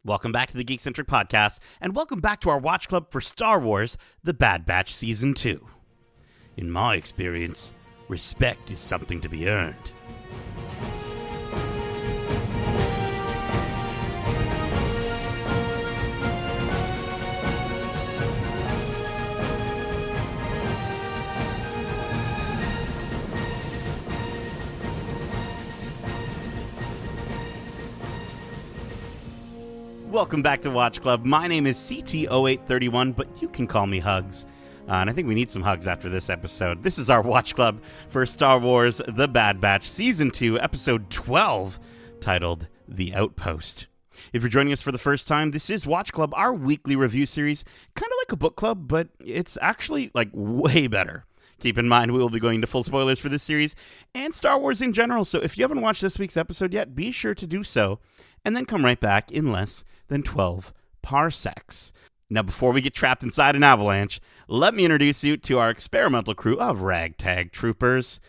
Welcome back to the Geekcentric podcast, and welcome back to our watch club for Star Wars: The Bad Batch Season 2. In my experience, respect is something to be earned. Welcome back to Watch Club. My name is CT0831, but you can call me Hugs. And I think we need some hugs after this episode. This is our Watch Club for Star Wars: The Bad Batch Season 2, Episode 12, titled The Outpost. If you're joining us for the first time, this is Watch Club, our weekly review series, kind of like a book club, but it's actually, way better. Keep in mind, we will be going into full spoilers for this series and Star Wars in general, so if you haven't watched this week's episode yet, be sure to do so, and then come right back in less than 12 parsecs. Now, before we get trapped inside an avalanche, let me introduce you to our experimental crew of ragtag troopers.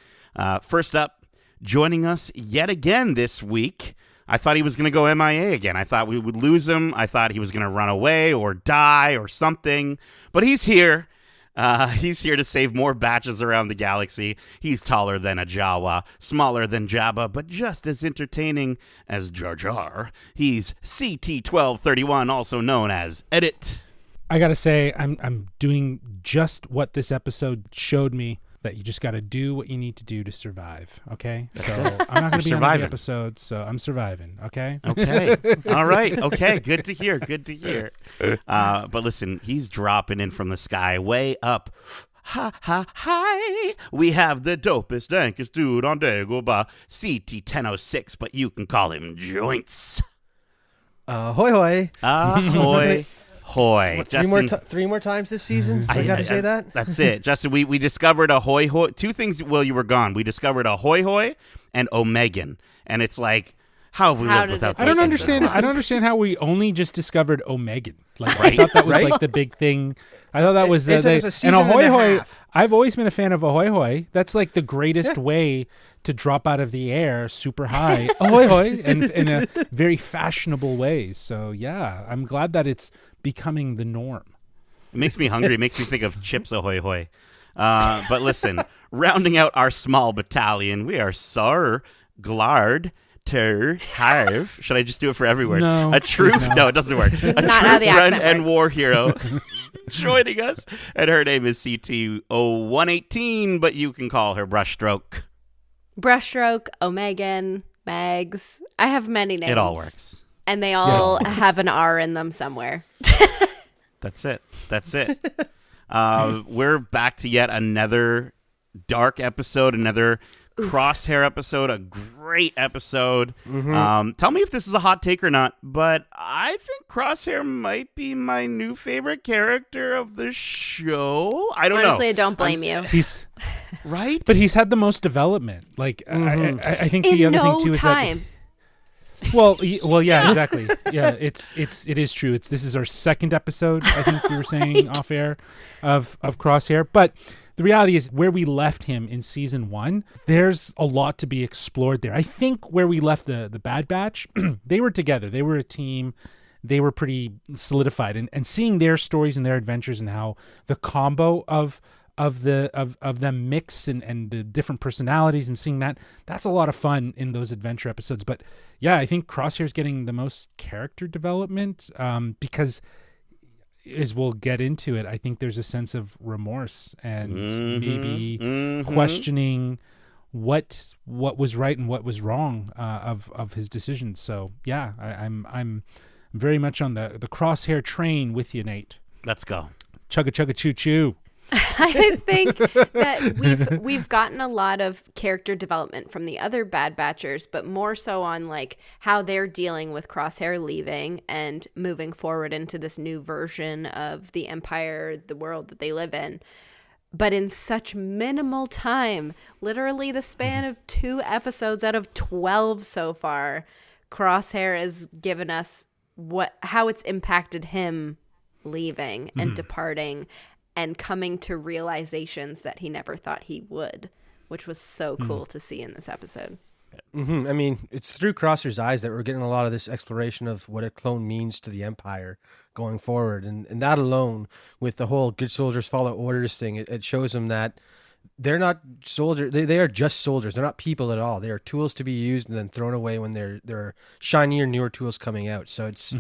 First up, joining us yet again this week, I thought he was going to go MIA again. I thought we would lose him. I thought he was going to run away or die or something, but he's here. He's here to save more batches around the galaxy. He's taller than a Jawa, smaller than Jabba, but just as entertaining as Jar Jar. He's CT1231, also known as Edit. I gotta say, I'm doing just what this episode showed me, that you just gotta do what you need to do to survive, okay? So I'm not gonna be on the episode, so I'm surviving, okay? Okay. All right. Okay. Good to hear. Good to hear. But listen, he's dropping in from the sky way up. Ha, ha, hi. We have the dopest, dankest dude on Dagobah, CT1006, but you can call him Joints. Hoy hoy. Ahoy. Hoy. What, Justin, three more times this season? I got to say that? That's it. Justin, we discovered a hoy hoy. Two things while you were gone. We discovered a hoy hoy and Omegan. And it's like, how have we lived without those? I don't understand how we only just discovered Omegan. I thought that was the big thing. I thought that was the and a hoy hoy. I've always been a fan of a hoy hoy. That's like the greatest way to drop out of the air super high. Ahoy hoy, and in a very fashionable way. So yeah, I'm glad that it's becoming the norm. It makes me hungry. It makes me think of Chips Ahoy Hoy. But listen, rounding out our small battalion, we are Sir Glard Ter Harv. Should I just do it for every word? No. A true no, it doesn't work. A Not how the true friend accent and works. war hero joining us, and her name is CT0118, but you can call her Brushstroke. Brushstroke, Omegan, Mags. I have many names. It all works. And they all have an R in them somewhere. That's it. We're back to yet another dark episode, another Crosshair episode, a great episode. Mm-hmm. Tell me if this is a hot take or not, but I think Crosshair might be my new favorite character of the show. I don't know. Honestly, I don't blame you. He's right, but he's had the most development. I think the other thing too is that. Well, yeah, exactly. Yeah, it is true. This is our second episode, I think we were saying off air of Crosshair. But the reality is, where we left him in season 1, there's a lot to be explored there. I think where we left the Bad Batch, they were together. They were a team. They were pretty solidified, and seeing their stories and their adventures and how the combo of them mix and the different personalities and seeing that's a lot of fun in those adventure episodes. But yeah, I think Crosshair's getting the most character development because, as we'll get into it, I think there's a sense of remorse and maybe questioning what was right and what was wrong of his decisions. So yeah, I'm very much on the Crosshair train with you, Nate. Let's go. Chugga chugga choo choo. I think that we've gotten a lot of character development from the other Bad Batchers, but more so on how they're dealing with Crosshair leaving and moving forward into this new version of the Empire, the world that they live in. But in such minimal time, literally the span of 2 episodes out of 12 so far, Crosshair has given us how it's impacted him leaving and departing and coming to realizations that he never thought he would, which was so cool to see in this episode. Mm-hmm. I mean, it's through Crosshair's eyes that we're getting a lot of this exploration of what a clone means to the Empire going forward. And that alone, with the whole good soldiers follow orders thing, it shows them that they're not soldiers. They are just soldiers. They're not people at all. They are tools to be used and then thrown away when there are shinier, newer tools coming out. So it's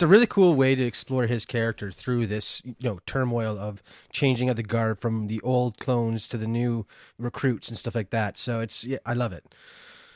a really cool way to explore his character through this, turmoil of changing of the guard from the old clones to the new recruits and stuff like that. So I love it.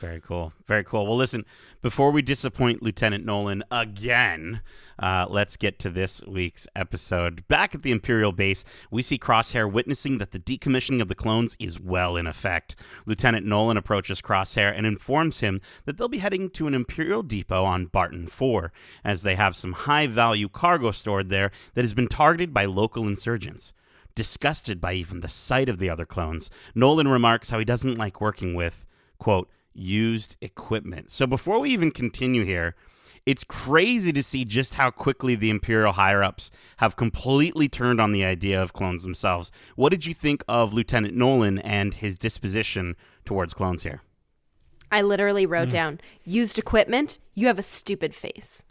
Very cool. Very cool. Well, listen, before we disappoint Lieutenant Nolan again, let's get to this week's episode. Back at the Imperial base, we see Crosshair witnessing that the decommissioning of the clones is well in effect. Lieutenant Nolan approaches Crosshair and informs him that they'll be heading to an Imperial depot on Barton 4, as they have some high-value cargo stored there that has been targeted by local insurgents. Disgusted by even the sight of the other clones, Nolan remarks how he doesn't like working with, quote, used equipment. So before we even continue here, it's crazy to see just how quickly the Imperial higher-ups have completely turned on the idea of clones themselves. What did you think of Lieutenant Nolan and his disposition towards clones here? I literally wrote down, used equipment, you have a stupid face.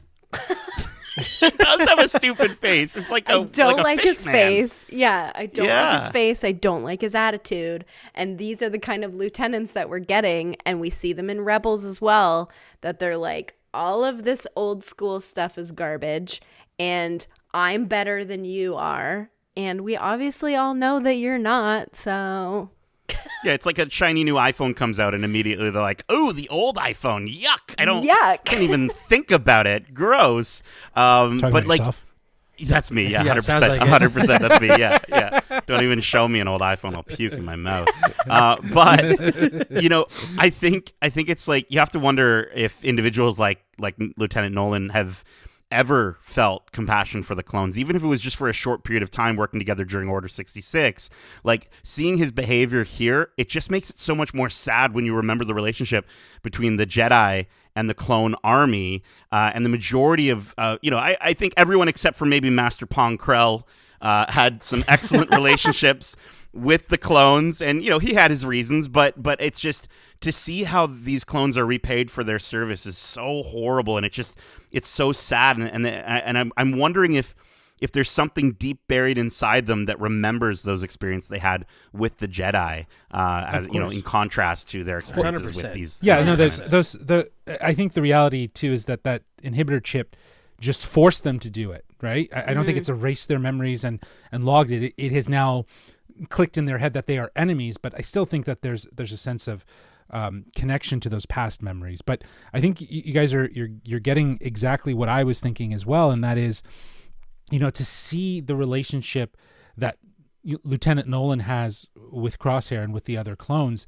He does have a stupid face. It's like I don't like his man. face. Yeah, I don't like his face. I don't like his attitude. And these are the kind of lieutenants that we're getting, and we see them in Rebels as well, that they're like, all of this old school stuff is garbage, and I'm better than you are. And we obviously all know that you're not, so... Yeah, it's like a shiny new iPhone comes out and immediately they're like, "Oh, the old iPhone, yuck! Can't even think about it. Gross." But like, yourself? That's me. Yeah, 100%. Like 100%. That's me. Yeah. Don't even show me an old iPhone. I'll puke in my mouth. But I think it's like you have to wonder if individuals like Lieutenant Nolan have ever felt compassion for the clones, even if it was just for a short period of time working together during Order 66. Like, seeing his behavior here, it just makes it so much more sad when you remember the relationship between the Jedi and the clone army, and the majority of, I think everyone except for maybe Master Pong Krell had some excellent relationships with the clones, and he had his reasons, but it's just to see how these clones are repaid for their service is so horrible, and it's so sad, and I'm wondering if there's something deep buried inside them that remembers those experiences they had with the Jedi, as in contrast to their experiences 100%. with these. Yeah, no, there's I think the reality too is that inhibitor chip just forced them to do it, right? I don't think it's erased their memories and logged it. It has now clicked in their head that they are enemies, but I still think that there's a sense of connection to those past memories. But I think you guys you're getting exactly what I was thinking as well, and that is, to see the relationship that Lieutenant Nolan has with Crosshair and with the other clones.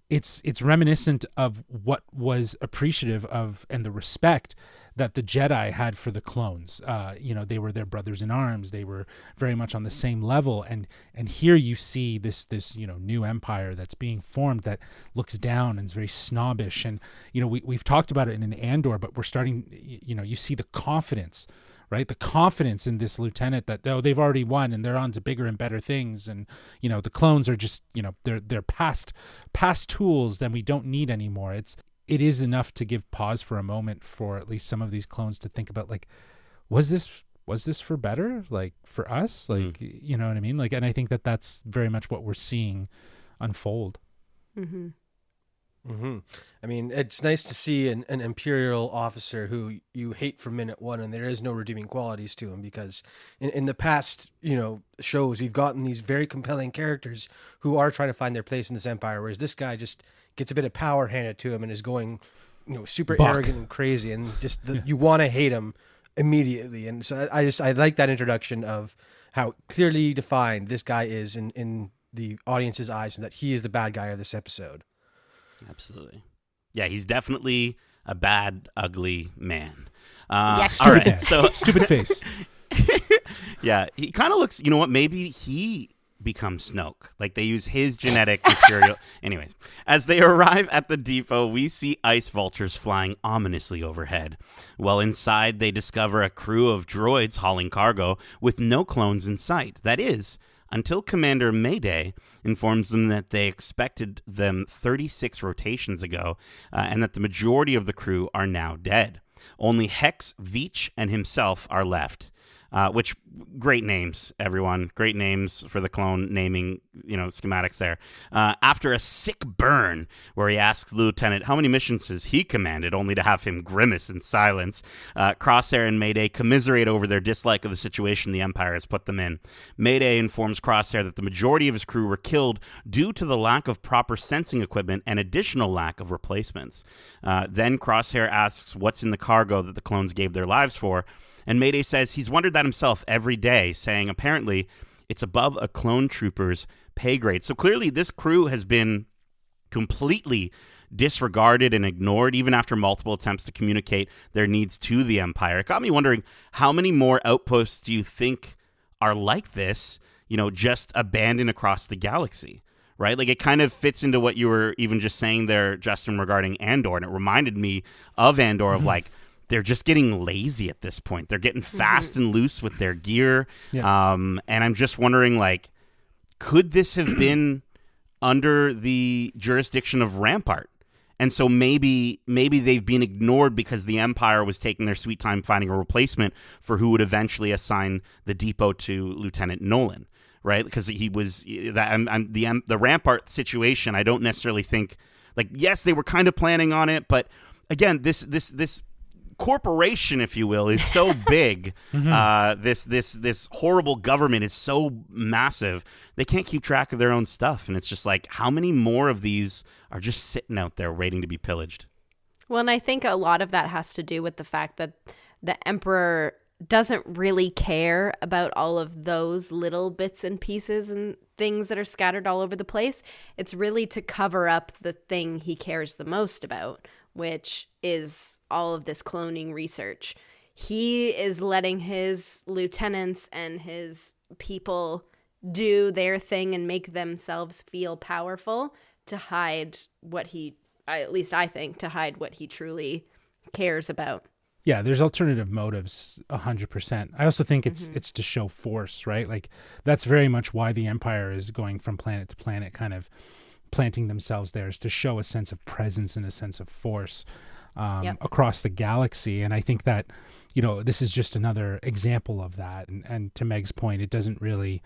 It's reminiscent of what was appreciative of and the respect that the Jedi had for the clones. They were their brothers in arms. They were very much on the same level. And here you see this new empire that's being formed that looks down and is very snobbish. And we've talked about it in Andor, but we're starting. You see the confidence. Right, the confidence in this lieutenant that they've already won and they're on to bigger and better things, and the clones are just they're past tools that we don't need anymore. It is enough to give pause for a moment for at least some of these clones to think about, like, was this for better, like for us, like you know what I mean, like, and I think that's very much what we're seeing unfold. Mm-hmm. Mm-hmm. I mean, it's nice to see an Imperial officer who you hate from minute one, and there is no redeeming qualities to him, because in the past, shows, we've gotten these very compelling characters who are trying to find their place in this empire, whereas this guy just gets a bit of power handed to him and is going, super arrogant and crazy, and just you want to hate him immediately. And so I like that introduction of how clearly defined this guy is in the audience's eyes, and that he is the bad guy of this episode. Absolutely. Yeah, he's definitely a bad, ugly man. Stupid all right, man. so stupid face. Yeah, he kind of looks, maybe he becomes Snoke. Like, they use his genetic material. Anyways, as they arrive at the depot, we see ice vultures flying ominously overhead. While inside, they discover a crew of droids hauling cargo with no clones in sight. That is, until Commander Mayday informs them that they expected them 36 rotations ago, and that the majority of the crew are now dead. Only Hex, Veach, and himself are left. Which, great names, everyone. Great names for the clone naming, schematics there. After a sick burn where he asks the lieutenant how many missions has he commanded, only to have him grimace in silence, Crosshair and Mayday commiserate over their dislike of the situation the Empire has put them in. Mayday informs Crosshair that the majority of his crew were killed due to the lack of proper sensing equipment and additional lack of replacements. Then Crosshair asks what's in the cargo that the clones gave their lives for, and Mayday says he's wondered that himself every day, saying apparently it's above a clone trooper's pay grade. So clearly this crew has been completely disregarded and ignored, even after multiple attempts to communicate their needs to the Empire. It got me wondering, how many more outposts do you think are like this, just abandoned across the galaxy? Right? Like, it kind of fits into what you were even just saying there, Justin, regarding Andor. And it reminded me of Andor, of like, they're just getting lazy at this point. They're getting fast and loose with their gear. Yeah. And I'm just wondering, like, could this have been under the jurisdiction of Rampart? And so maybe they've been ignored because the Empire was taking their sweet time finding a replacement for who would eventually assign the depot to Lieutenant Nolan, right? Because he was the Rampart situation. I don't necessarily think, like, yes, they were kind of planning on it, but again, this corporation, if you will, is so big. This horrible government is so massive, they can't keep track of their own stuff. And it's just like, how many more of these are just sitting out there waiting to be pillaged? Well, and I think a lot of that has to do with the fact that the Emperor doesn't really care about all of those little bits and pieces and things that are scattered all over the place. It's really to cover up the thing he cares the most about, which is all of this cloning research. He is letting his lieutenants and his people do their thing and make themselves feel powerful to hide what at least I think, to hide what he truly cares about. Yeah, there's alternative motives 100%. I also think it's to show force, right? Like, that's very much why the Empire is going from planet to planet, kind of planting themselves there, is to show a sense of presence and a sense of force across the galaxy. And I think that, this is just another example of that. And to Meg's point, it doesn't really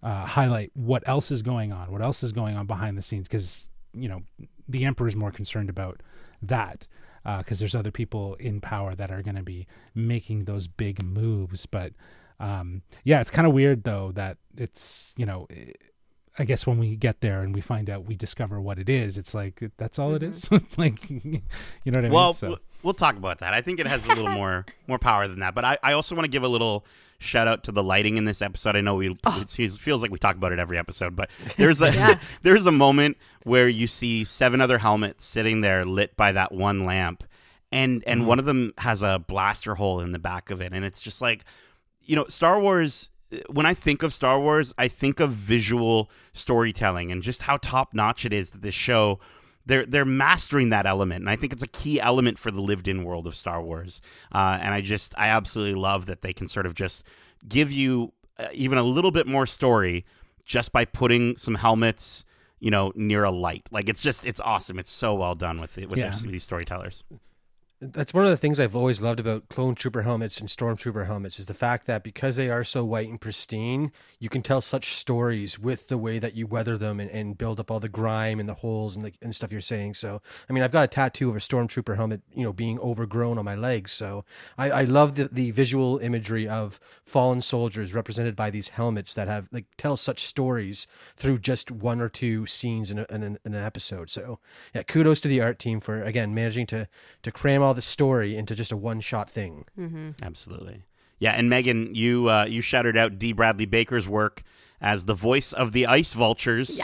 highlight what else is going on behind the scenes, because, the Emperor is more concerned about that, because there's other people in power that are going to be making those big moves. But it's kind of weird, though, that it's, I guess when we get there and we find out, we discover what it is, it's like, that's all it is. Like, you know what I mean? Well, we'll talk about that. I think it has a little more power than that. But I also want to give a little shout out to the lighting in this episode. I know it feels like we talk about it every episode, but there's there's a moment where you see 7 other helmets sitting there lit by that one lamp, and one of them has a blaster hole in the back of it, and it's just like, Star Wars. When I think of Star Wars, I think of visual storytelling and just how top notch it is that this show. They're mastering that element, and I think it's a key element for the lived-in world of Star Wars. And I absolutely love that they can sort of just give you even a little bit more story just by putting some helmets, near a light. Like, it's awesome. It's so well done with these storytellers. That's one of the things I've always loved about clone trooper helmets and stormtrooper helmets, is the fact that because they are so white and pristine, you can tell such stories with the way that you weather them and build up all the grime and the holes and stuff you're saying. So, I mean, I've got a tattoo of a stormtrooper helmet, being overgrown on my legs. So I love the visual imagery of fallen soldiers represented by these helmets that have, like, tell such stories through just 1 or 2 scenes in an episode. So yeah, kudos to the art team for, again, managing to cram all the story into just a one-shot thing. Absolutely. Yeah, and Megan, you shouted out D. Bradley Baker's work as the voice of the Ice Vultures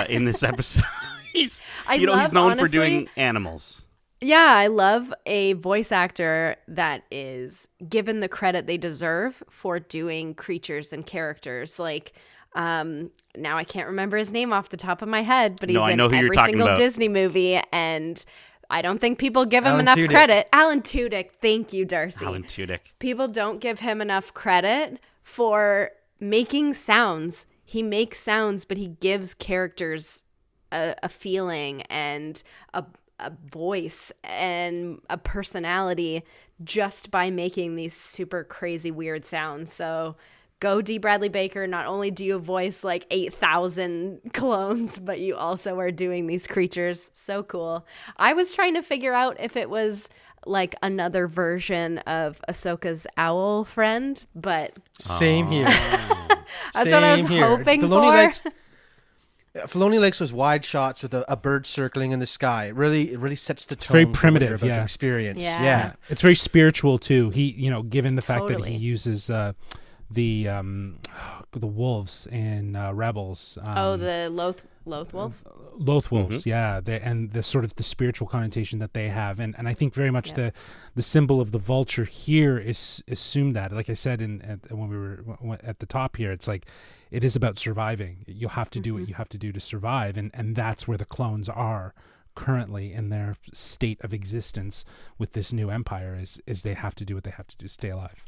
in this episode. He's known for doing animals. Yeah, I love a voice actor that is given the credit they deserve for doing creatures and characters. Like, now I can't remember his name off the top of my head, but he's in every single Disney movie, and I don't think people give him enough credit. Alan Tudyk. Thank you, Darcy. Alan Tudyk. People don't give him enough credit for making sounds he makes sounds, but he gives characters a feeling and a voice and a personality just by making these super crazy weird sounds. So go D. Bradley Baker. Not only do you voice like 8,000 clones, but you also are doing these creatures. So cool. I was trying to figure out if it was like another version of Ahsoka's owl friend, but same here. That's what I was hoping for. Filoni likes those wide shots with a bird circling in the sky. It really sets the tone. It's very primitive, for what you're about to experience. Yeah. It's very spiritual too. He, given the fact that Totally. he uses the wolves in Rebels. The Loth Wolf? Loth wolves, yeah, and the sort of the spiritual connotation that they have, and I think very much the symbol of the vulture here is assumed that, like I said when we were at the top here, it's like it is about surviving. You have to do what you have to do to survive, and that's where the clones are currently in their state of existence with this new empire. Is they have to do what they have to do to stay alive.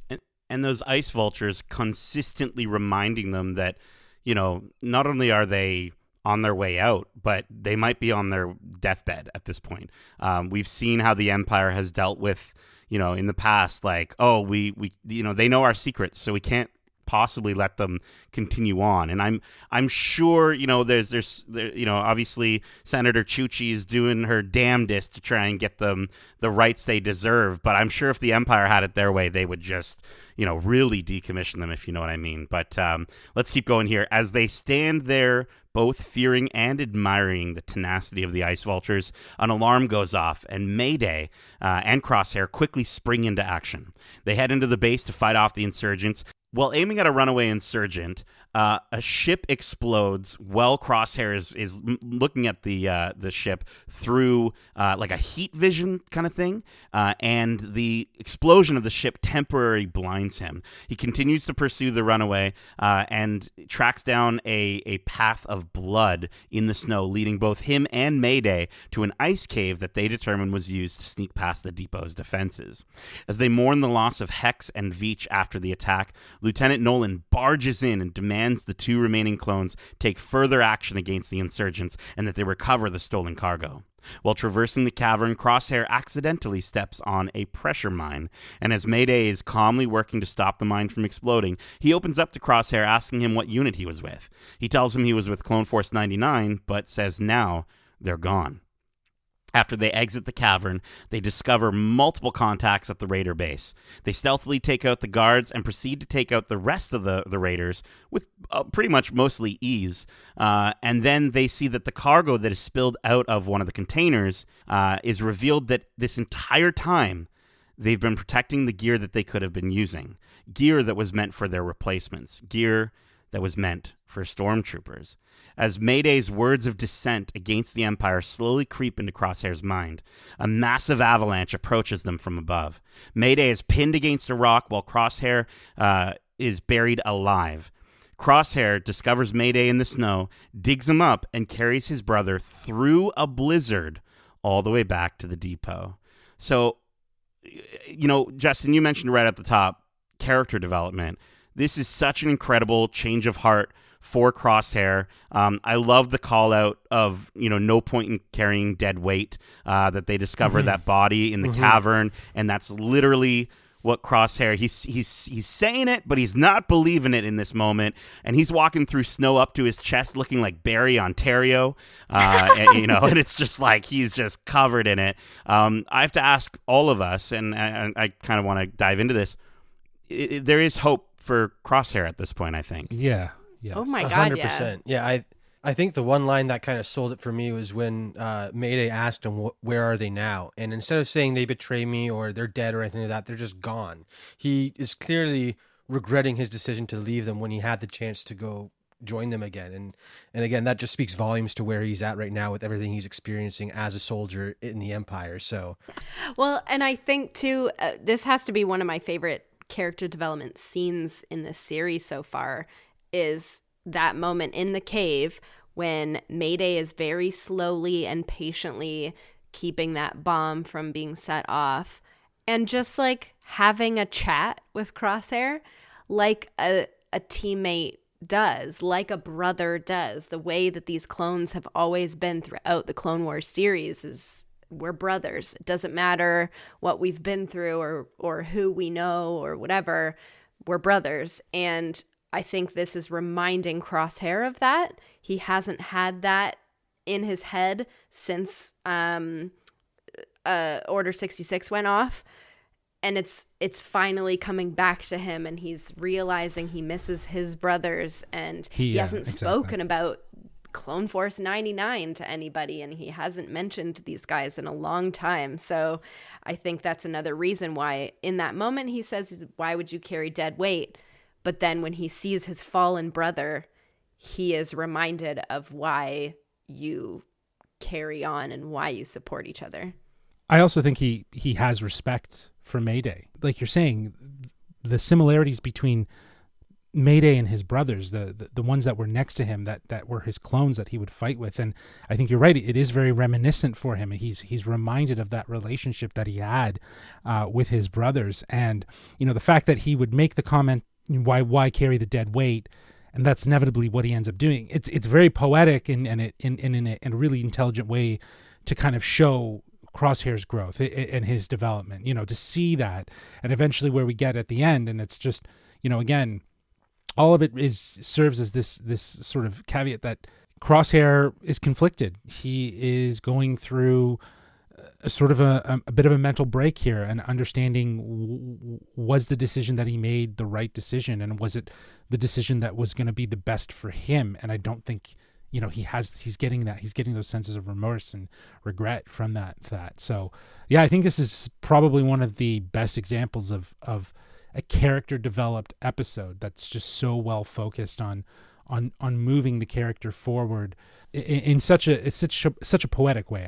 And those ice vultures consistently reminding them that, not only are they on their way out, but they might be on their deathbed at this point. We've seen how the Empire has dealt with, in the past, like, we they know our secrets, so we can't possibly let them continue on. And I'm sure, there's obviously Senator Chuchi is doing her damnedest to try and get them the rights they deserve. But I'm sure if the Empire had it their way, they would just, really decommission them, if you know what I mean. But let's keep going here. As they stand there, both fearing and admiring the tenacity of the ice vultures, an alarm goes off, and Mayday and Crosshair quickly spring into action. They head into the base to fight off the insurgents. While aiming at a runaway insurgent, a ship explodes while Crosshair is looking at the ship through like a heat vision kind of thing, and the explosion of the ship temporarily blinds him. He continues to pursue the runaway and tracks down a path of blood in the snow, leading both him and Mayday to an ice cave that they determined was used to sneak past the depot's defenses. As they mourn the loss of Hex and Veach after the attack, Lieutenant Nolan barges in and demands the two remaining clones take further action against the insurgents and that they recover the stolen cargo. While traversing the cavern, Crosshair accidentally steps on a pressure mine, and as Mayday is calmly working to stop the mine from exploding, he opens up to Crosshair asking him what unit he was with. He tells him he was with Clone Force 99, but says now they're gone. After they exit the cavern, they discover multiple contacts at the raider base. They stealthily take out the guards and proceed to take out the rest of the raiders with pretty much mostly ease. And then they see that the cargo that is spilled out of one of the containers is revealed that this entire time they've been protecting the gear that they could have been using. Gear that was meant for their replacements. Gear that was meant for stormtroopers. As Mayday's words of dissent against the Empire slowly creep into Crosshair's mind, a massive avalanche approaches them from above. Mayday is pinned against a rock while Crosshair is buried alive. Crosshair discovers Mayday in the snow, digs him up, and carries his brother through a blizzard all the way back to the depot. So, Justin, you mentioned right at the top, character development. This is such an incredible change of heart for Crosshair. I love the call out of, no point in carrying dead weight, that they discover that body in the cavern. And that's literally what Crosshair, he's saying it, but he's not believing it in this moment. And he's walking through snow up to his chest looking like Barry, Ontario. And it's just like he's just covered in it. I have to ask all of us, and I kind of want to dive into this. There is hope for Crosshair at this point, I think. Yeah. Yes. Oh my God, 100%. Yeah, I think the one line that kind of sold it for me was when Mayday asked him, where are they now? And instead of saying they betray me or they're dead or anything like that, they're just gone. He is clearly regretting his decision to leave them when he had the chance to go join them again. And again, that just speaks volumes to where he's at right now with everything he's experiencing as a soldier in the Empire. So, well, and I think too, this has to be one of my favorite character development scenes in this series so far, is that moment in the cave when Mayday is very slowly and patiently keeping that bomb from being set off, and just like having a chat with Crosshair like a teammate does, like a brother does. The way that these clones have always been throughout the Clone Wars series is we're brothers. It doesn't matter what we've been through or who we know or whatever. We're brothers. And I think this is reminding Crosshair of that. He hasn't had that in his head since Order 66 went off. And it's finally coming back to him, and he's realizing he misses his brothers, and he hasn't spoken about Clone Force 99 to anybody, and he hasn't mentioned these guys in a long time. So I think that's another reason why in that moment he says, why would you carry dead weight? But then when he sees his fallen brother, he is reminded of why you carry on and why you support each other. I also think he has respect for Mayday. Like you're saying, the similarities between Mayday and his brothers, the ones that were next to him, that were his clones that he would fight with. And I think you're right. It is very reminiscent for him. He's reminded of that relationship that he had with his brothers. And, the fact that he would make the comment, why carry the dead weight? And that's inevitably what he ends up doing. It's very poetic and in a really intelligent way to kind of show Crosshair's growth and his development, to see that, and eventually where we get at the end. And it's just, again, all of it serves as this sort of caveat that Crosshair is conflicted. He is going through a sort of a bit of a mental break here, and understanding was the decision that he made the right decision, and was it the decision that was going to be the best for him? And I don't think he's getting those senses of remorse and regret from that. So yeah, I think this is probably one of the best examples of a character developed episode that's just so well focused on moving the character forward in such a poetic way.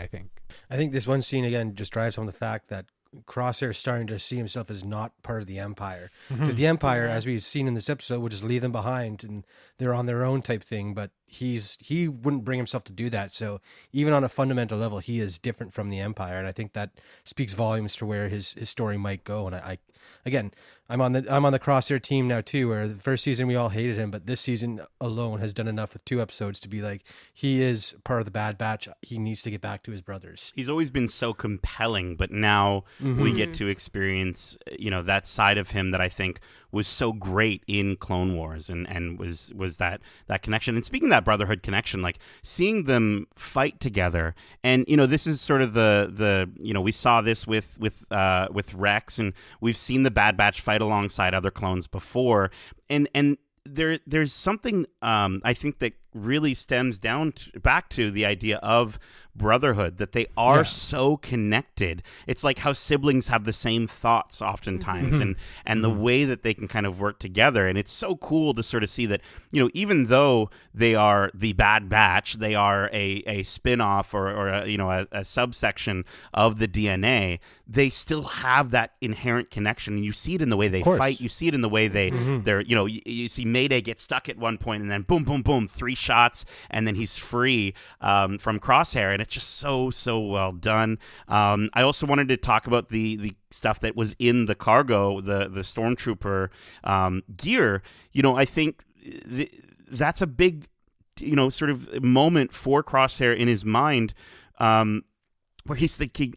I think this one scene again just drives home the fact that Crosshair is starting to see himself as not part of the Empire, because the Empire, as we've seen in this episode, would just leave them behind and they're on their own type thing. But he wouldn't bring himself to do that. So even on a fundamental level, he is different from the Empire, and I think that speaks volumes to where his story might go. And I'm on the Crosshair team now too, where the first season we all hated him, but this season alone has done enough with 2 episodes to be like, he is part of the Bad Batch. He needs to get back to his brothers. He's always been so compelling, but now we get to experience, that side of him that I think was so great in Clone Wars, and was that connection. And speaking of that brotherhood connection, like seeing them fight together, and this is sort of the we saw this with Rex, and we've seen the Bad Batch fight alongside other clones before, and there's something I think that really stems back to the idea of brotherhood, that they are so connected. It's like how siblings have the same thoughts oftentimes, and the way that they can kind of work together. And it's so cool to sort of see that, even though they are the Bad Batch, they are a spin-off or a subsection of the DNA, they still have that inherent connection. And you see it in the way they fight. You see it in the way they're, you see Mayday get stuck at one point, and then boom, boom, boom, 3 shots, and then he's free from Crosshair. And it's just so well done. I also wanted to talk about the stuff that was in the cargo, the stormtrooper gear. I think that's a big sort of moment for Crosshair in his mind, where he's thinking,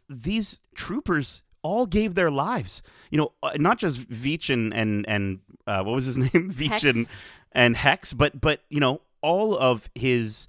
these troopers all gave their lives, not just Veach and what was his name, Veach and Hex, but all of his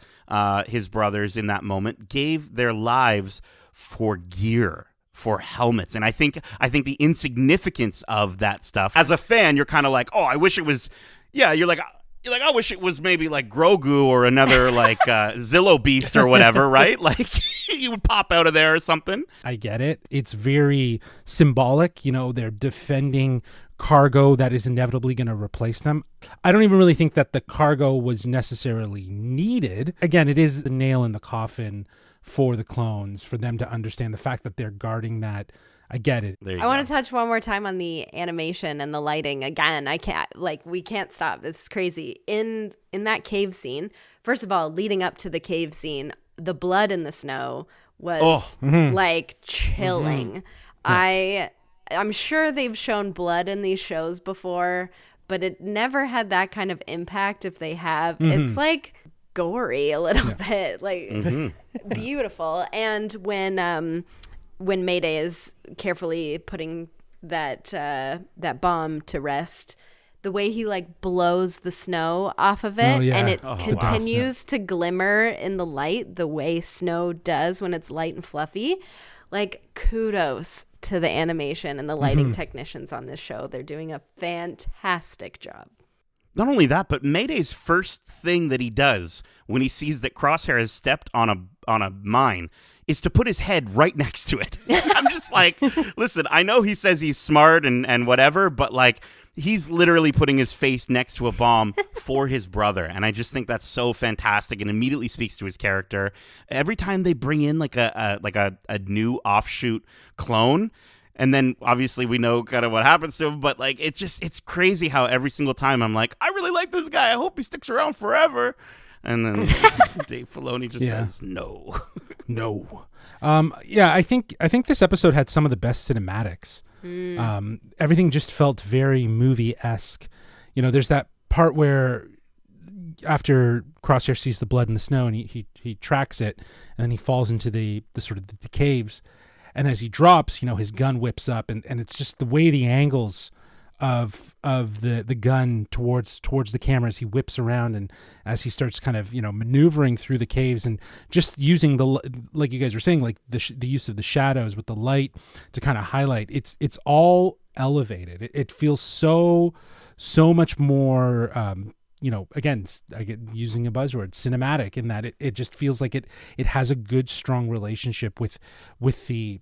brothers in that moment gave their lives for gear, for helmets. And I think the insignificance of that stuff, as a fan, you're kind of like, oh, I wish it was, you're like, I wish it was maybe like Grogu or another like Zillo Beast or whatever, right? Like he would pop out of there or something. I get it. It's very symbolic. They're defending cargo that is inevitably going to replace them. I don't even really think that the cargo was necessarily needed. Again, it is the nail in the coffin for the clones, for them to understand the fact that they're guarding that. I get it. I want to touch one more time on the animation and the lighting again. We can't stop. It's crazy. In that cave scene, first of all, leading up to the cave scene, the blood in the snow was like chilling. Yeah. I'm sure they've shown blood in these shows before, but it never had that kind of impact. If they have, it's like gory a little bit, like beautiful. And when Mayday is carefully putting that bomb to rest, the way he like blows the snow off of it and it continues to glimmer in the light the way snow does when it's light and fluffy, like kudos to the animation and the lighting technicians on this show. They're doing a fantastic job. Not only that, but Mayday's first thing that he does when he sees that Crosshair has stepped on a mine is to put his head right next to it. I'm just like, listen, I know he says he's smart and whatever, but like, he's literally putting his face next to a bomb for his brother. And I just think that's so fantastic and immediately speaks to his character. Every time they bring in like a new offshoot clone, and then obviously we know kind of what happens to him, but like it's crazy how every single time I'm like, I really like this guy. I hope he sticks around forever. And then Dave Filoni just says no. No. I think this episode had some of the best cinematics. Everything just felt very movie-esque. You know, there's that part where after Crosshair sees the blood in the snow and he tracks it, and then he falls into the sort of the caves, and as he drops, you know, his gun whips up, and it's just the way the angles of the gun towards the camera as he whips around, and as he starts kind of, you know, maneuvering through the caves, and just using like you guys were saying, like the use of the shadows with the light to kind of highlight. It's all elevated. It feels so much more you know, again, I get using a buzzword, cinematic, in that it just feels like it has a good, strong relationship with the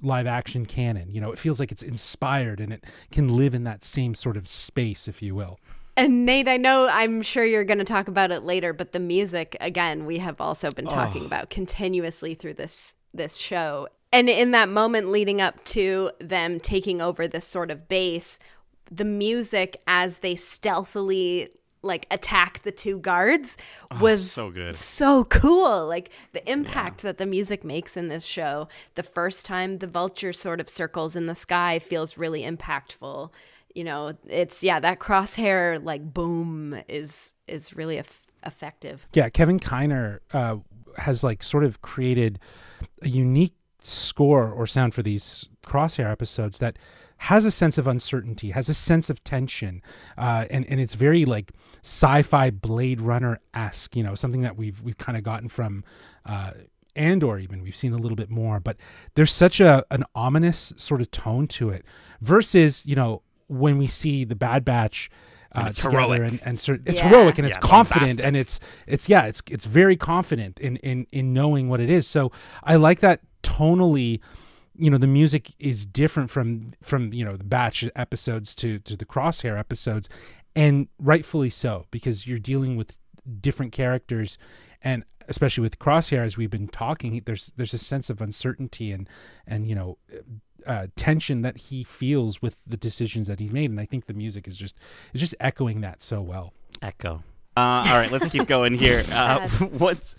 live action canon. You know, it feels like it's inspired and it can live in that same sort of space, if you will. And Nate, I'm sure you're going to talk about it later, but the music, again, we have also been talking about continuously through this show. And in that moment leading up to them taking over this sort of base, the music as they stealthily like attack the two guards was so good, so cool. Like the impact that the music makes in this show, the first time the vulture sort of circles in the sky feels really impactful. You know, it's that Crosshair like boom is really effective. Yeah, Kevin Kiner has like sort of created a unique score or sound for these Crosshair episodes that has a sense of uncertainty, has a sense of tension, and it's very like sci-fi Blade Runner-esque, you know, something that we've kind of gotten from Andor. Even we've seen a little bit more, but there's such an ominous sort of tone to it versus, you know, when we see the Bad Batch it's together heroic. and it's heroic and it's confident bombastic. and it's very confident in knowing what it is. So I like that tonally. You know, the music is different from you know, the Batch episodes to the Crosshair episodes, and rightfully so, because you're dealing with different characters, and especially with Crosshair, as we've been talking, there's a sense of uncertainty and you know, tension that he feels with the decisions that he's made, and I think the music is just echoing that so well. Echo. All right, let's keep going here. Once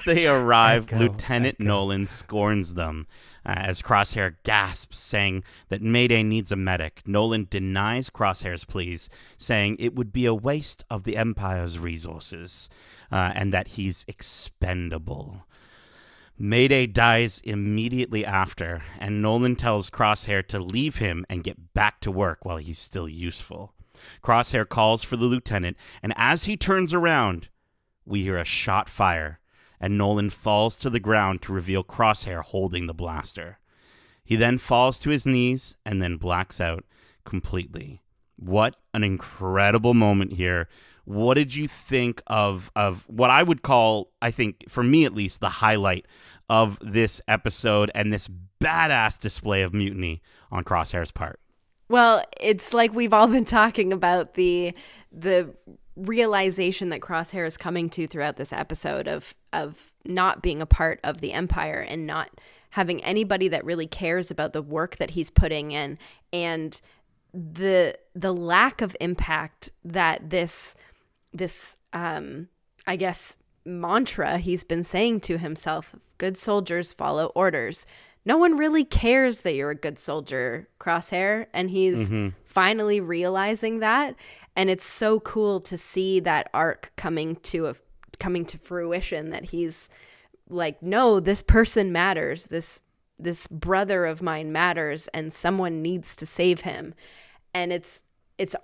they arrive, Lieutenant Nolan scorns them as Crosshair gasps, saying that Mayday needs a medic. Nolan denies Crosshair's pleas, saying it would be a waste of the Empire's resources and that he's expendable. Mayday dies immediately after, and Nolan tells Crosshair to leave him and get back to work while he's still useful. Crosshair calls for the lieutenant, and as he turns around, we hear a shot fire, and Nolan falls to the ground to reveal Crosshair holding the blaster. He then falls to his knees and then blacks out completely. What an incredible moment here. What did you think of what I would call, I think, for me at least, the highlight of this episode and this badass display of mutiny on Crosshair's part? Well, it's like we've all been talking about the realization that Crosshair is coming to throughout this episode of not being a part of the Empire and not having anybody that really cares about the work that he's putting in, and the lack of impact that this I guess mantra he's been saying to himself, good soldiers follow orders. no one really cares that you're a good soldier, Crosshair. And he's finally realizing that. And it's so cool to see that arc coming to fruition, that he's like, no, this person matters. This brother of mine matters, and someone needs to save him. And it's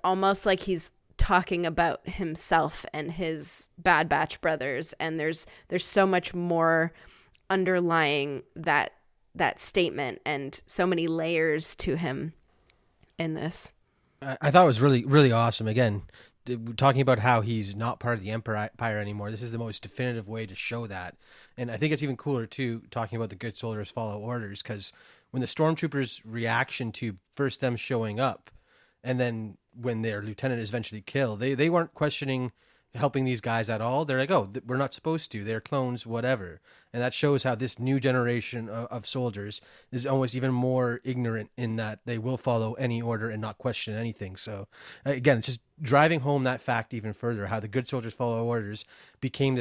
almost like he's talking about himself and his Bad Batch brothers, and there's so much more underlying that statement, and so many layers to him in this. I thought it was really, really awesome. Again, talking about how he's not part of the Empire anymore. This is the most definitive way to show that. And I think it's even cooler too, talking about the good soldiers follow orders, because when the stormtroopers' reaction to first them showing up, and then when their lieutenant is eventually killed, they weren't questioning helping these guys at all. They're like, oh, we're not supposed to. They're clones, whatever. And that shows how this new generation of soldiers is almost even more ignorant in that they will follow any order and not question anything. So again, it's just driving home that fact even further, how the good soldiers follow orders became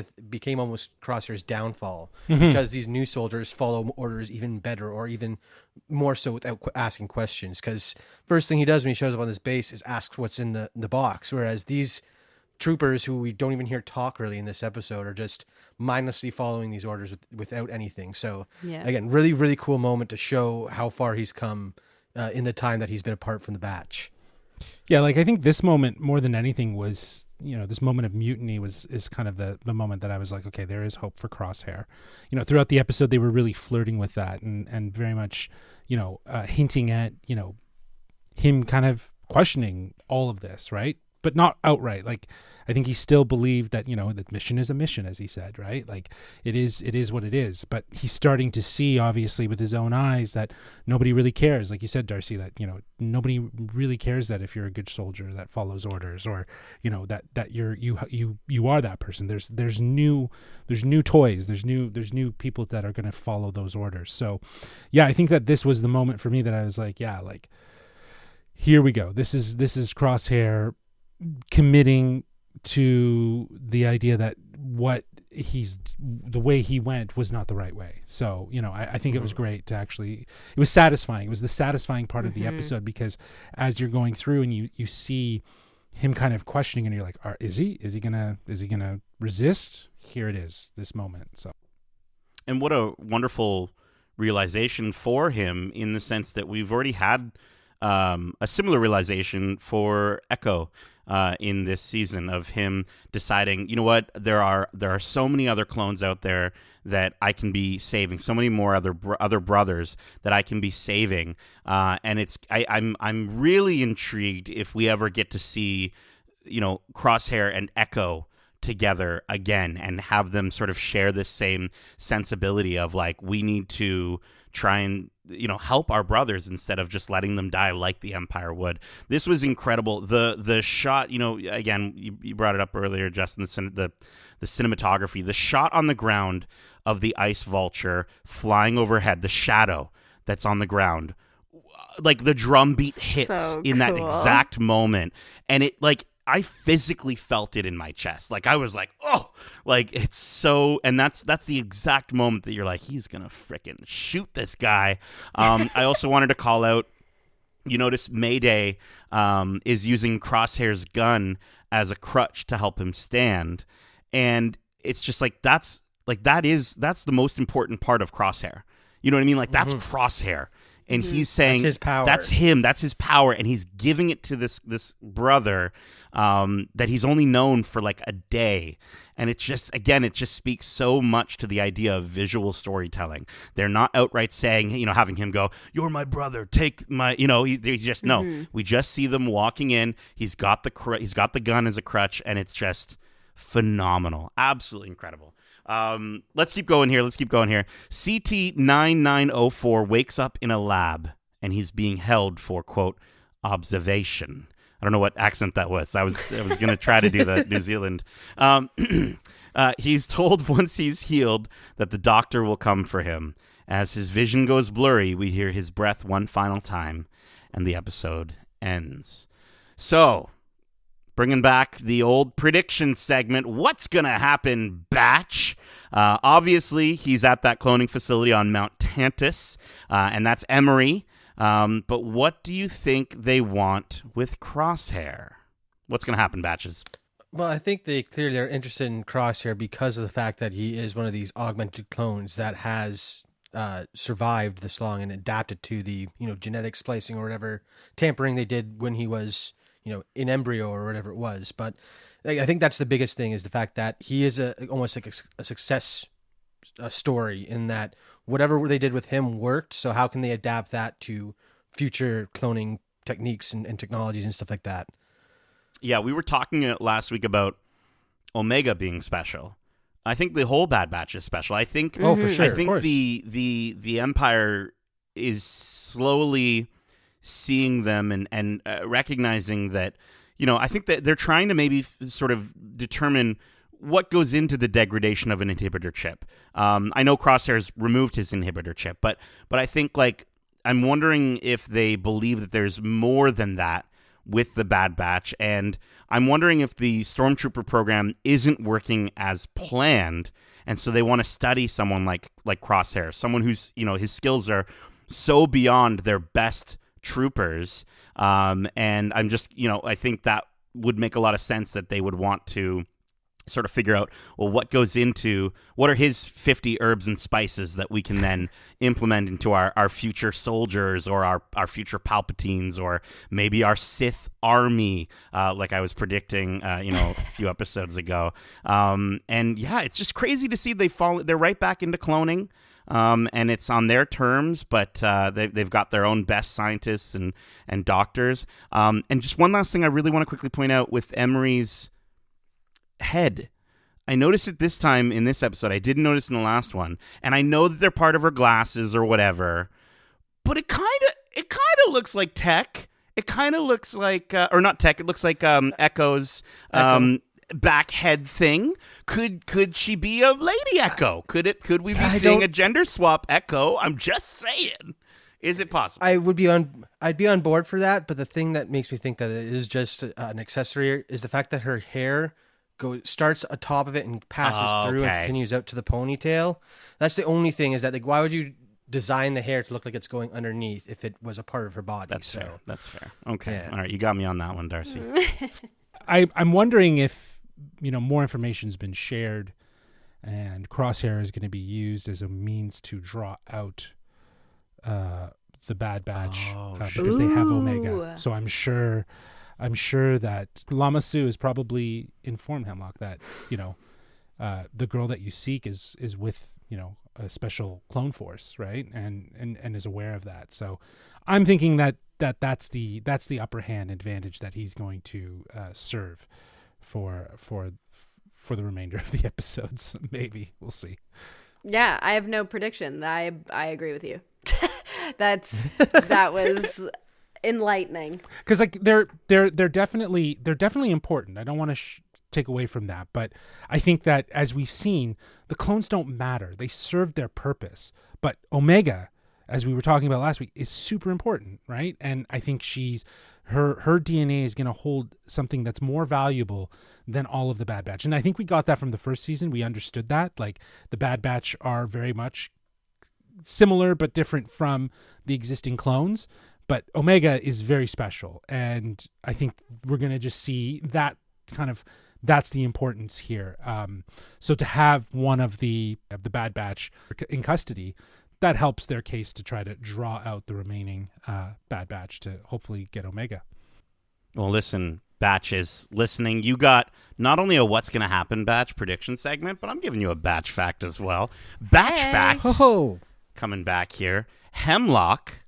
almost Crosshair's downfall, because these new soldiers follow orders even better, or even more so, without asking questions. Because first thing he does when he shows up on this base is ask what's in the box, whereas these troopers, who we don't even hear talk really in this episode, are just mindlessly following these orders without anything. So again, really, really cool moment to show how far he's come in the time that he's been apart from the batch. Yeah, like I think this moment more than anything was, this moment of mutiny is kind of the moment that I was like, okay, there is hope for Crosshair. Throughout the episode, they were really flirting with that and very much, hinting at, him kind of questioning all of this, right? But not outright. Like, I think he still believed that, that mission is a mission, as he said, right? Like, it is what it is. But he's starting to see, obviously, with his own eyes, that nobody really cares. Like you said, Darcy, that, nobody really cares that if you're a good soldier that follows orders, or, that you are that person. There's new toys. There's new people that are going to follow those orders. So, yeah, I think that this was the moment for me that I was like, yeah, like, here we go. This is Crosshair committing to the idea that the way he went was not the right way. So, I think it was great to actually, it was satisfying. It was the satisfying part of the episode, because as you're going through and you see him kind of questioning, and you're like, is he gonna resist? Here it is, this moment. So, and what a wonderful realization for him, in the sense that we've already had a similar realization for Echo in this season, of him deciding, you know what, there are so many other clones out there that I can be saving, so many more other brothers that I can be saving, and I'm really intrigued if we ever get to see, Crosshair and Echo together again, and have them sort of share this same sensibility of, like, we need to try and help our brothers instead of just letting them die like the Empire would. This was incredible. The shot, again, you brought it up earlier, Justin, the cinematography, the shot on the ground of the ice vulture flying overhead, the shadow that's on the ground, like the drum beat hits in that exact moment, and it, like, I physically felt it in my chest. Like, I was like, oh, like, it's so, and that's the exact moment that you're like, he's going to frickin' shoot this guy. I also wanted to call out, you notice Mayday is using Crosshair's gun as a crutch to help him stand. And it's just like, that's the most important part of Crosshair. You know what I mean? Like, that's Crosshair. And he's saying, that's his power. That's him. That's his power. And he's giving it to this brother that he's only known for like a day. And it's just, again, it just speaks so much to the idea of visual storytelling. They're not outright saying, having him go, "You're my brother, take my," they just, no. We just see them walking in. He's got the gun as a crutch, and it's just phenomenal. Absolutely incredible. Let's keep going here. CT-9904 wakes up in a lab, and he's being held for, quote, observation. I don't know what accent that was. I was going to try to do the New Zealand. He's told once he's healed that the doctor will come for him. As his vision goes blurry, we hear his breath one final time, and the episode ends. So, bringing back the old prediction segment, what's going to happen, Batch? Obviously, he's at that cloning facility on Mount Tantus, and that's Emery. But what do you think they want with Crosshair? What's going to happen, Batches? Well, I think they clearly are interested in Crosshair because of the fact that he is one of these augmented clones that has survived this long and adapted to the genetic splicing or whatever tampering they did when he was in embryo or whatever it was. But I think that's the biggest thing, is the fact that he is almost like a success story, in that whatever they did with him worked. So how can they adapt that to future cloning techniques and technologies and stuff like that? Yeah, we were talking last week about Omega being special. I think the whole Bad Batch is special. I think, for sure, I think the Empire is slowly seeing them and recognizing that, I think that they're trying to maybe sort of determine what goes into the degradation of an inhibitor chip. I know Crosshair's removed his inhibitor chip, but I think, like, I'm wondering if they believe that there's more than that with the Bad Batch, and I'm wondering if the Stormtrooper program isn't working as planned, and so they want to study someone like Crosshair, someone who's, his skills are so beyond their best troopers, and I'm just, I think that would make a lot of sense that they would want to sort of figure out, well, what are his 50 herbs and spices that we can then implement into our future soldiers, or our future Palpatines, or maybe our Sith army, like I was predicting, a few episodes ago. And yeah, it's just crazy to see they're right back into cloning. And it's on their terms, but they've got their own best scientists and doctors. And just one last thing I really want to quickly point out with Emery's head. I noticed it this time in this episode. I didn't notice in the last one. And I know that they're part of her glasses or whatever, but it kind of looks like tech. It kind of looks like, or not tech, it looks like Echo's back head thing. Could she be a Lady Echo? Could we be seeing a gender swap Echo? I'm just saying. Is it possible? I'd be on board for that, but the thing that makes me think that it is just an accessory is the fact that her hair starts atop of it and passes through and continues out to the ponytail. That's the only thing, is that, like, why would you design the hair to look like it's going underneath if it was a part of her body? That's fair. Okay. Yeah. All right. You got me on that one, Darcy. I'm wondering if, more information's been shared and Crosshair is going to be used as a means to draw out the Bad Batch because they have Omega. So I'm sure that Lama Su has probably informed Hemlock that, the girl that you seek is with, a special clone force, right? And is aware of that. So I'm thinking that's the upper hand advantage that he's going to serve for the remainder of the episodes. Maybe we'll see. Yeah, I have no prediction. I agree with you. That was enlightening, because like they're definitely important. I don't want to take away from that, but I think that, as we've seen, the clones don't matter. They served their purpose, but Omega, as we were talking about last week, is super important, right? And I think her DNA is going to hold something that's more valuable than all of the Bad Batch. And I think we got that from the first season. We understood that, like, the Bad Batch are very much similar but different from the existing clones. But Omega is very special, and I think we're going to just see that that's the importance here. So to have one of the Bad Batch in custody, that helps their case to try to draw out the remaining Bad Batch to hopefully get Omega. Well, listen, Batches listening, you got not only a what's going to happen Batch prediction segment, but I'm giving you a Batch fact as well. Batch fact coming back here. Hemlock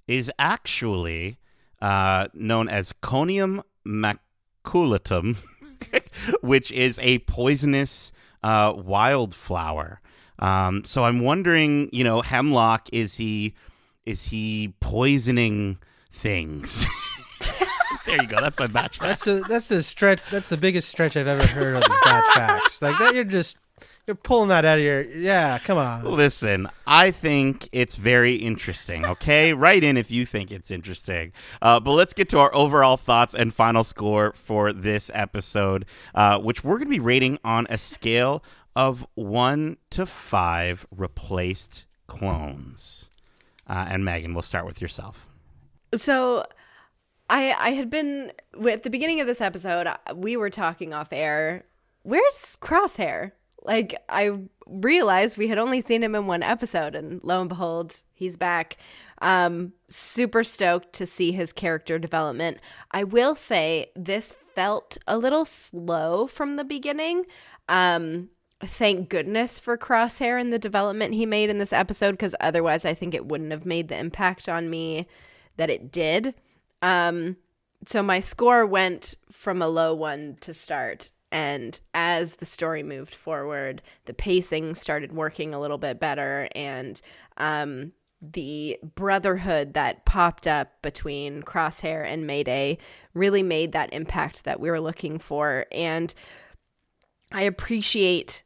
is actually known as Conium maculatum, which is a poisonous wildflower. So I'm wondering, Hemlock, is he poisoning things? There you go. That's my batch fact. That's the stretch. That's the biggest stretch I've ever heard of these batch facts. Like that, you're pulling that out of your. Yeah, come on. Listen, I think it's very interesting. Okay, write in if you think it's interesting. But let's get to our overall thoughts and final score for this episode, which we're going to be rating on a scale of 1 to 5 replaced clones. And Megan, we'll start with yourself. So I had been, at the beginning of this episode, we were talking off air, where's Crosshair? Like, I realized we had only seen him in one episode, and lo and behold, he's back. Super stoked to see his character development. I will say this felt a little slow from the beginning. Thank goodness for Crosshair and the development he made in this episode, because otherwise I think it wouldn't have made the impact on me that it did. So my score went from a low one to start. And as the story moved forward, the pacing started working a little bit better. And the brotherhood that popped up between Crosshair and Mayday really made that impact that we were looking for. And I appreciate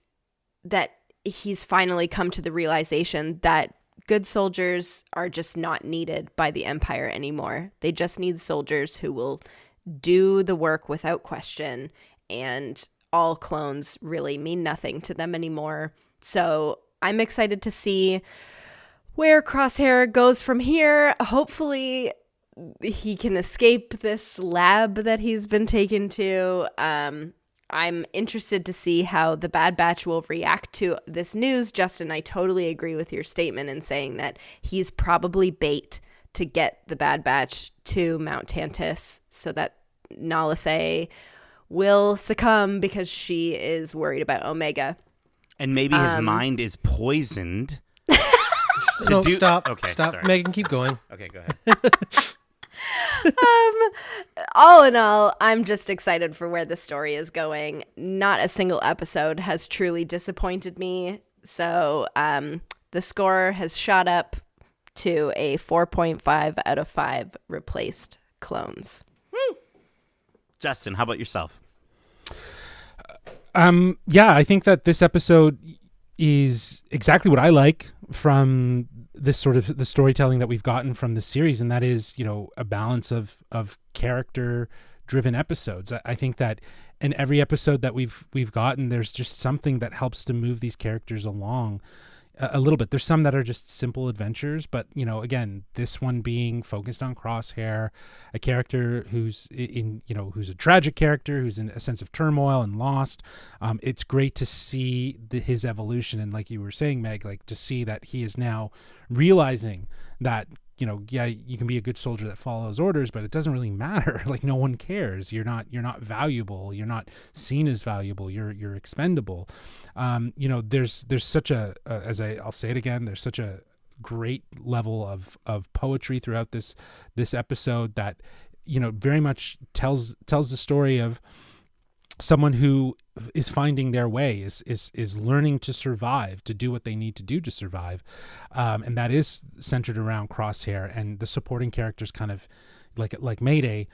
that he's finally come to the realization that good soldiers are just not needed by the Empire anymore. They just need soldiers who will do the work without question, and all clones really mean nothing to them anymore. So I'm excited to see where Crosshair goes from here. Hopefully he can escape this lab that he's been taken to. I'm interested to see how the Bad Batch will react to this news. Justin, I totally agree with your statement in saying that he's probably bait to get the Bad Batch to Mount Tantus so that Nalase will succumb because she is worried about Omega. And maybe his mind is poisoned. Stop. Okay, stop. sorry. Megan, keep going. Okay, go ahead. All in all, I'm just excited for where the story is going. Not a single episode has truly disappointed me. So the score has shot up to a 4.5 out of 5 replaced clones. Woo! Justin, how about yourself? Yeah, I think that this episode is exactly what I like from this sort of the storytelling that we've gotten from the series, and that is, a balance of character driven episodes. I think that in every episode that we've gotten, there's just something that helps to move these characters along a little bit. There's some that are just simple adventures, but again, this one being focused on Crosshair, a character who's who's a tragic character, who's in a sense of turmoil and lost. It's great to see his evolution, and like you were saying, Meg, like to see that he is now realizing that you can be a good soldier that follows orders, but it doesn't really matter. Like, no one cares. You're not valuable. You're not seen as valuable. You're expendable. There's such I'll say it again, there's such a great level of poetry throughout this episode that, very much tells the story of someone who is finding their way, is learning to survive, to do what they need to do to survive. And that is centered around Crosshair and the supporting characters, kind of like Mayday,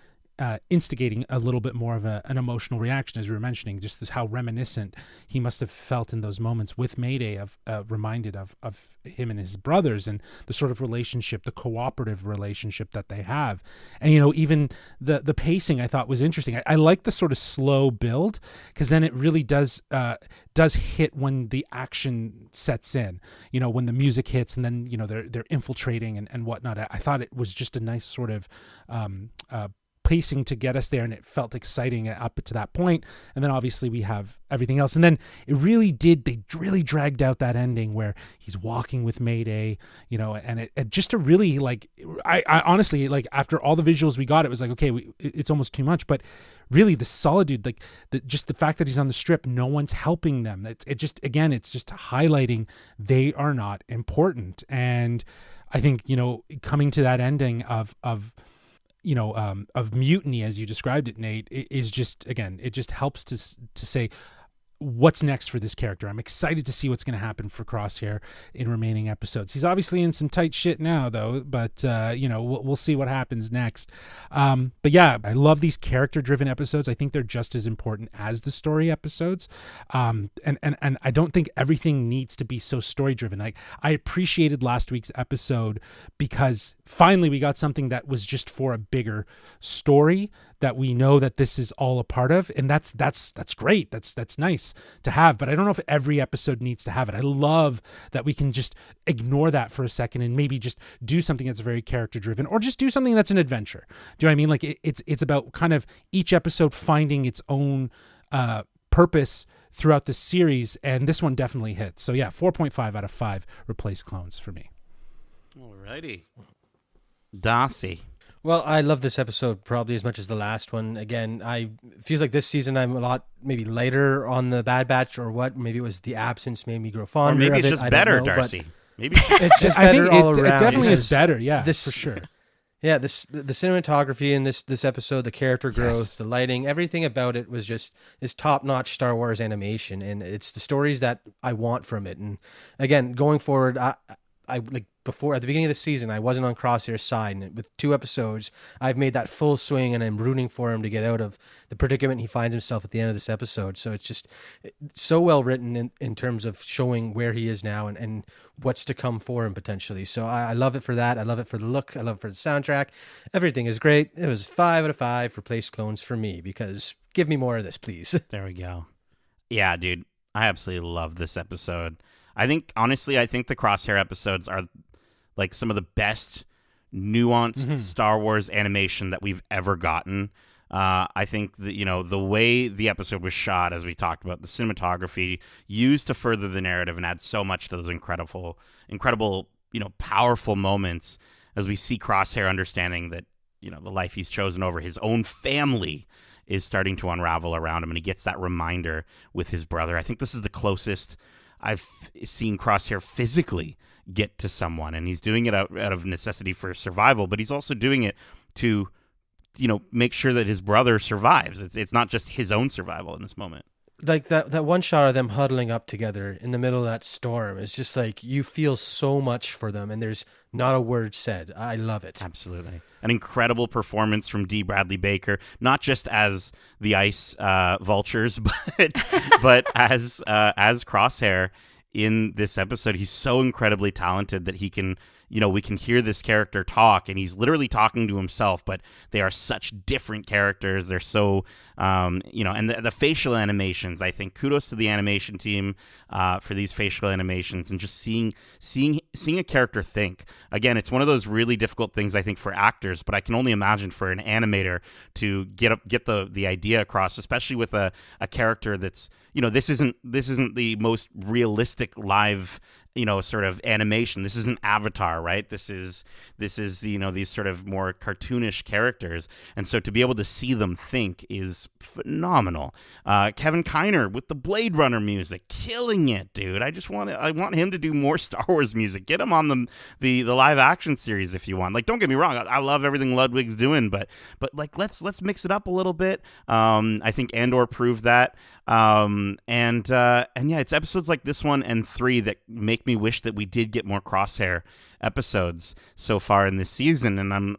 instigating a little bit more of an emotional reaction, as we were mentioning, just this, how reminiscent he must have felt in those moments with Mayday, of reminded of him and his brothers, and the sort of relationship, the cooperative relationship that they have. And even the pacing I thought was interesting. I like the sort of slow build, because then it really does hit when the action sets in, when the music hits, and then they're infiltrating and whatnot. I thought it was just a nice sort of pacing to get us there, and it felt exciting up to that point. And then obviously we have everything else, and then they really dragged out that ending where he's walking with Mayday, and it just a really, like, I honestly, like, after all the visuals we got, it was like, okay, it's almost too much. But really, the solitude, like just the fact that he's on the strip, no one's helping them, it's just highlighting they are not important. And I think coming to that ending of mutiny, as you described it, Nate, is just, again, it just helps to say what's next for this character. I'm excited to see what's going to happen for Crosshair in remaining episodes. He's obviously in some tight shit now, though, but we'll see what happens next. But yeah, I love these character-driven episodes. I think they're just as important as the story episodes. And I don't think everything needs to be so story-driven. Like, I appreciated last week's episode because finally we got something that was just for a bigger story that we know that this is all a part of, and that's great. That's nice to have, but I don't know if every episode needs to have it. I love that we can just ignore that for a second and maybe just do something that's very character driven, or just do something that's an adventure. Do you know what I mean? Like it's about kind of each episode finding its own purpose throughout the series, and this one definitely hits. So yeah, 4.5 out of 5 replace clones for me. Alrighty. Darcy. Well, I love this episode probably as much as the last one. Again, it feels like this season I'm a lot maybe lighter on the Bad Batch, or what. Maybe it was the absence made me grow fonder. Or maybe it's of it. just better, Darcy. Maybe it's just better all around. It definitely is better, yeah, for sure. Yeah, the cinematography in this episode, the character growth, the lighting, everything about it was just is top-notch Star Wars animation, and it's the stories that I want from it. And again, going forward, I like before at the beginning of the season, I wasn't on Crosshair's side, and with 2 episodes, I've made that full swing, and I'm rooting for him to get out of the predicament he finds himself at the end of this episode. So it's just so well written in terms of showing where he is now and what's to come for him potentially. So I love it for that. I love it for the look. I love it for the soundtrack. Everything is great. It was 5 out of 5 replace clones for me, because give me more of this, please. There we go. Yeah, dude, I absolutely love this episode. Honestly, I think the Crosshair episodes are like some of the best nuanced Star Wars animation that we've ever gotten. I think that, the way the episode was shot, as we talked about, the cinematography used to further the narrative and add so much to those incredible, powerful moments as we see Crosshair understanding that, the life he's chosen over his own family is starting to unravel around him, and he gets that reminder with his brother. I think this is the closest I've seen Crosshair physically get to someone, and he's doing it out of necessity for survival, but he's also doing it to, make sure that his brother survives. It's not just his own survival in this moment. Like that one shot of them huddling up together in the middle of that storm is just like, you feel so much for them, and there's not a word said. I love it. Absolutely. An incredible performance from D. Bradley Baker, not just as the ice vultures, but as Crosshair in this episode. He's so incredibly talented that he can, we can hear this character talk, and he's literally talking to himself, but they are such different characters. They're so, and the facial animations, I think kudos to the animation team for these facial animations, and just seeing a character think. Again, it's one of those really difficult things, I think, for actors, but I can only imagine for an animator to get the idea across, especially with a character that's, this isn't the most realistic live, sort of animation. This isn't Avatar, right? This is these sort of more cartoonish characters, and so to be able to see them think is phenomenal. Kevin Kiner with the Blade Runner music, killing it, dude. I want him to do more Star Wars music. Get him on the live action series if you want. Like, don't get me wrong, I love everything Ludwig's doing, but like let's mix it up a little bit. I think Andor proved that. And yeah, it's episodes like this one and 3 that make me wish that we did get more Crosshair episodes so far in this season. And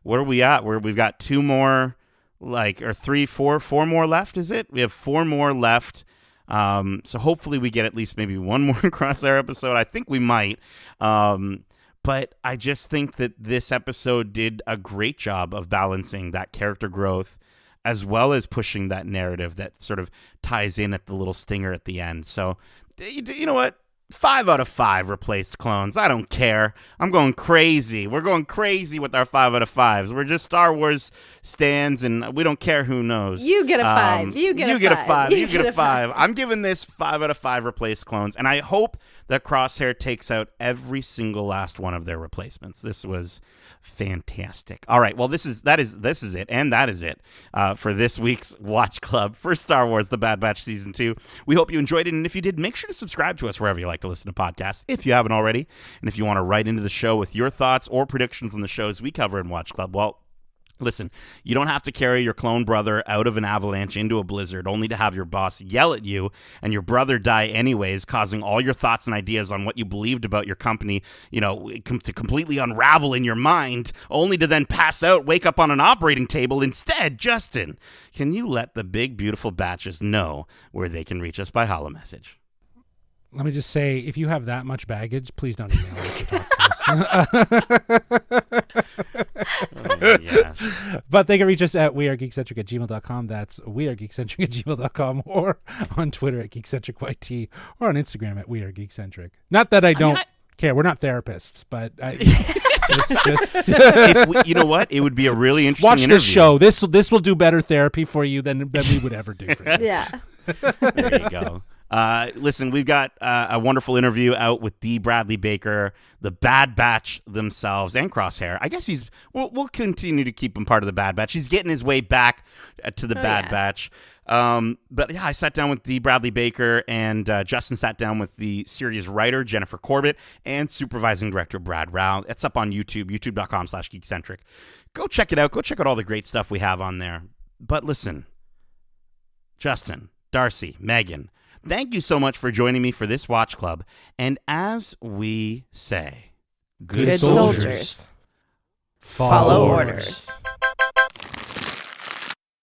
what are we at? We've got 2 more, or 3, 4 more left. Is it? We have 4 more left. So hopefully we get at least maybe 1 more Crosshair episode. I think we might. But I just think that this episode did a great job of balancing that character growth as well as pushing that narrative that sort of ties in at the little stinger at the end. So, you know what? 5 out of 5 replaced clones. I don't care. I'm going crazy. We're going crazy with our 5 out of 5s. We're just Star Wars stans, and we don't care who knows. You get a 5. You get a 5. You get a 5. I'm giving this 5 out of 5 replaced clones, and I hope that Crosshair takes out every single last one of their replacements. This was fantastic. All right, well, this is it, and that is it for this week's Watch Club for Star Wars: The Bad Batch Season 2. We hope you enjoyed it, and if you did, make sure to subscribe to us wherever you like to listen to podcasts, if you haven't already. And if you want to write into the show with your thoughts or predictions on the shows we cover in Watch Club, well, listen, you don't have to carry your clone brother out of an avalanche into a blizzard only to have your boss yell at you and your brother die anyways, causing all your thoughts and ideas on what you believed about your company, to completely unravel in your mind, only to then pass out, wake up on an operating table. Instead, Justin, can you let the big, beautiful batches know where they can reach us by holomessage? Let me just say, if you have that much baggage, please don't email us to talk to us. Oh my gosh. But they can reach us at wearegeekcentric@gmail.com. That's wearegeekcentric@gmail.com, or on Twitter at geekcentricyt, or on Instagram at wearegeekcentric. Not that I don't care. We're not therapists, but it's just You know what? It would be a really interesting watch interview. this show. This will do better therapy for you than we would ever do for you. Yeah. There you go. Listen, we've got a wonderful interview out with D. Bradley Baker, the Bad Batch themselves, and Crosshair. I guess we'll continue to keep him part of the Bad Batch. He's getting his way back to the Bad Batch. But yeah, I sat down with D. Bradley Baker, and Justin sat down with the series writer, Jennifer Corbett, and supervising director, Brad Rao. It's up on YouTube, youtube.com/geekcentric. Go check it out. Go check out all the great stuff we have on there. But listen, Justin, Darcy, Megan, thank you so much for joining me for this Watch Club. And as we say, good soldiers follow orders.